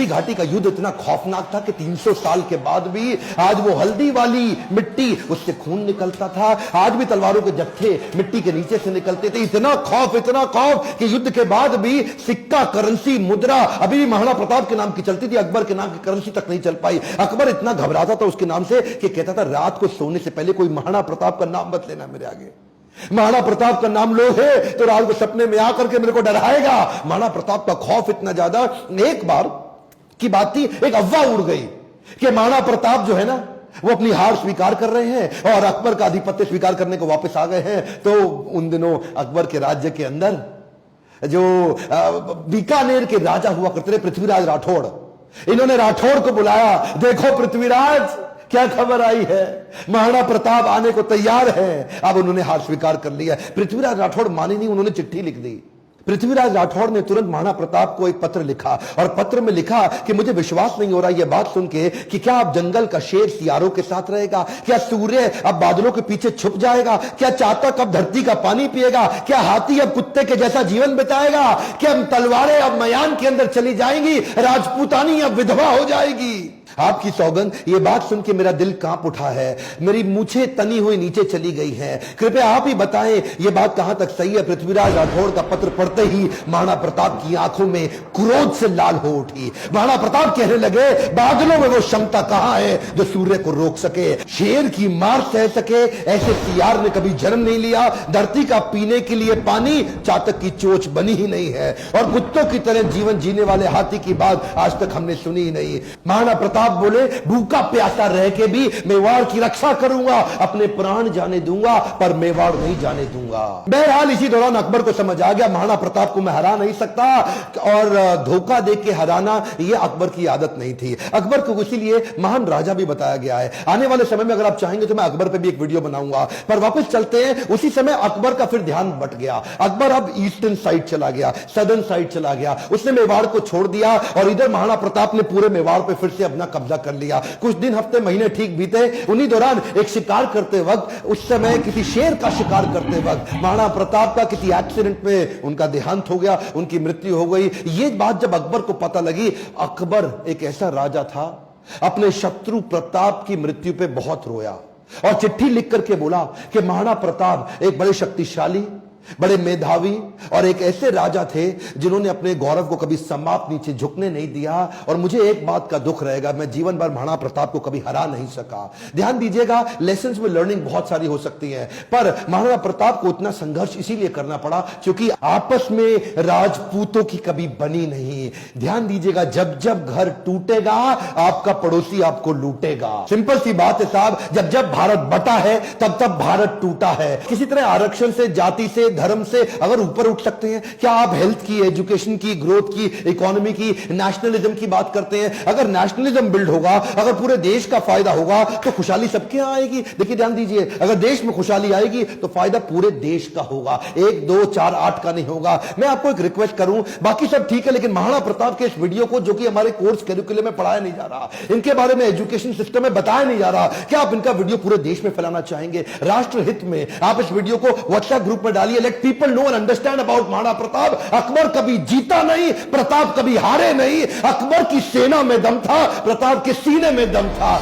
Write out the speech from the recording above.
हल्दी घाटी का युद्ध इतना खौफनाक था कि 300 साल के बाद भी आज वो हल्दी वाली मिट्टी, उससे खून निकलता था। आज भी तलवारों के जत्थे मिट्टी के नीचे से निकलते थे। इतना खौफ कि युद्ध के बाद भी सिक्का, करेंसी, मुद्रा अभी भी महाराणा प्रताप के नाम की चलती थी, अकबर के नाम की करेंसी तक नहीं चल पाई। अकबर इतना घबराता था उसके नाम से कि कहता था रात को सोने से पहले कोई महाराणा प्रताप का नाम मत लेना मेरे आगे। महाराणा प्रताप का नाम लो है तो रात को सपने में आकर के मेरे को डराएगा। महाराणा प्रताप का खौफ इतना ज्यादा। एक बार की बात थी, एक अफवाह उड़ गई कि महाराणा प्रताप जो है ना वो अपनी हार स्वीकार कर रहे हैं और अकबर का आधिपत्य स्वीकार करने को वापस आ गए हैं। तो उन दिनों अकबर के राज्य के अंदर जो बीकानेर के राजा हुआ करते थे, पृथ्वीराज राठौड़, इन्होंने राठौड़ को बुलाया। देखो पृथ्वीराज, क्या खबर आई है, महाराणा प्रताप आने को तैयार है। अब उन्होंने हार स्वीकार कर लिया। पृथ्वीराज राठौड़ माने नहीं, उन्होंने चिट्ठी लिख दी। पृथ्वीराज राठौड़ ने तुरंत महाराणा प्रताप को एक पत्र लिखा और पत्र में लिखा कि मुझे विश्वास नहीं हो रहा यह बात सुन के कि क्या अब जंगल का शेर सियारों के साथ रहेगा, क्या सूर्य अब बादलों के पीछे छुप जाएगा, क्या चातक अब धरती का पानी पिएगा, क्या हाथी अब कुत्ते के जैसा जीवन बिताएगा, क्या तलवारें अब मयान के अंदर चली जाएंगी, राजपूतानी अब विधवा हो जाएगी। आपकी सौगंध, ये बात सुन के मेरा दिल कांप उठा है, मेरी मूछें तनी हुई नीचे चली गई हैं। कृपया आप ही बताएं ये बात कहां तक सही है। पृथ्वीराज राठौड़ का पत्र पढ़ते ही महाराणा प्रताप की आंखों में क्रोध से लाल हो उठी। महाराणा प्रताप कहने लगे, बादलों में वो क्षमता कहां है जो सूर्य को रोक सके, शेर की मार सह सके, ऐसे सियार ने कभी जन्म नहीं लिया। धरती का पीने के लिए पानी चातक की चोंच बनी ही नहीं है और कुत्तों की तरह जीवन जीने वाले हाथी की बात आज तक हमने सुनी ही नहीं। महाराणा प्रताप बोले, भूखा प्यासा रह के भी मेवाड़ की रक्षा करूंगा, अपने प्राण जाने दूंगा पर मेवाड़ नहीं जाने दूंगा। बहरहाल इसी दौरान अकबर को समझ आ गया महाराणा प्रताप को मैं हरा नहीं सकता और धोखा दे के हराना यह अकबर की आदत नहीं थी। अकबर को इसीलिए महान राजा भी बताया गया है। आने वाले समय में अगर आप चाहेंगे तो मैं अकबर पे भी एक वीडियो बनाऊंगा। पर वापस चलते हैं, उसी समय अकबर का फिर ध्यान बट गया। अकबर अब ईस्टर्न साइड चला गया, सदर्न साइड चला गया, उसने मेवाड़ को छोड़ दिया और इधर महाराणा प्रताप ने पूरे मेवाड़ पे फिर से अपना कब्जा कर लिया। कुछ दिन, हफ्ते, महीने ठीक बीते। उन्हीं दौरान एक शिकार करते वक्त, उस समय किसी शेर का शिकार करते वक्त महाराणा प्रताप का किसी एक्सीडेंट में उनका देहांत हो गया, उनकी मृत्यु हो गई। ये बात जब अकबर को पता लगी, अकबर एक ऐसा राजा था, अपने शत्रु प्रताप की मृत्यु पे बहुत रोया और चिट्ठी लिख करके बोला कि महाराणा प्रताप एक बड़े शक्तिशाली, बड़े मेधावी और एक ऐसे राजा थे जिन्होंने अपने गौरव को कभी समाप्त नीचे झुकने नहीं दिया और मुझे एक बात का दुख रहेगा, मैं जीवन भर महाराणा प्रताप को कभी हरा नहीं सका। ध्यान दीजिएगा, लेसन्स में लर्निंग बहुत सारी हो सकती है, पर महाराणा प्रताप को उतना संघर्ष इसीलिए करना पड़ा क्योंकि आपस में राजपूतों की कभी बनी नहीं। ध्यान दीजिएगा, जब जब घर टूटेगा आपका पड़ोसी आपको लूटेगा। सिंपल सी बात है साहब, जब जब भारत बटा है तब तब भारत टूटा है। किसी तरह आरक्षण से, जाति से, धर्म से अगर ऊपर उठ सकते हैं, क्या आप हेल्थ की, एजुकेशन की, ग्रोथ की, इकोनॉमी की, नेशनलिज्म की बात करते हैं? अगर नेशनलिज्म बिल्ड होगा, अगर पूरे देश का फायदा होगा तो खुशहाली सबके यहां आएगी। देखिए ध्यान दीजिए, अगर देश में खुशहाली आएगी तो फायदा पूरे देश का होगा, 1, 2, 4, 8 का नहीं होगा। मैं आपको एक रिक्वेस्ट करूं, बाकी सब ठीक है लेकिन महाराणा प्रताप के इस वीडियो को, जो कि हमारे कोर्स कैरिकुलम में पढ़ाया नहीं जा रहा, इनके बारे में एजुकेशन सिस्टम में बताया नहीं जा रहा, क्या आप इनका वीडियो पूरे देश में फैलाना चाहेंगे? राष्ट्र हित में आप इस वीडियो को व्हाट्सएप ग्रुप में डालिए। Let people know and understand about Maharana Pratap. Akbar कभी जीता नहीं, प्रताप कभी हारे नहीं। अकबर की सेना में दम था, प्रताप के सीने में दम था।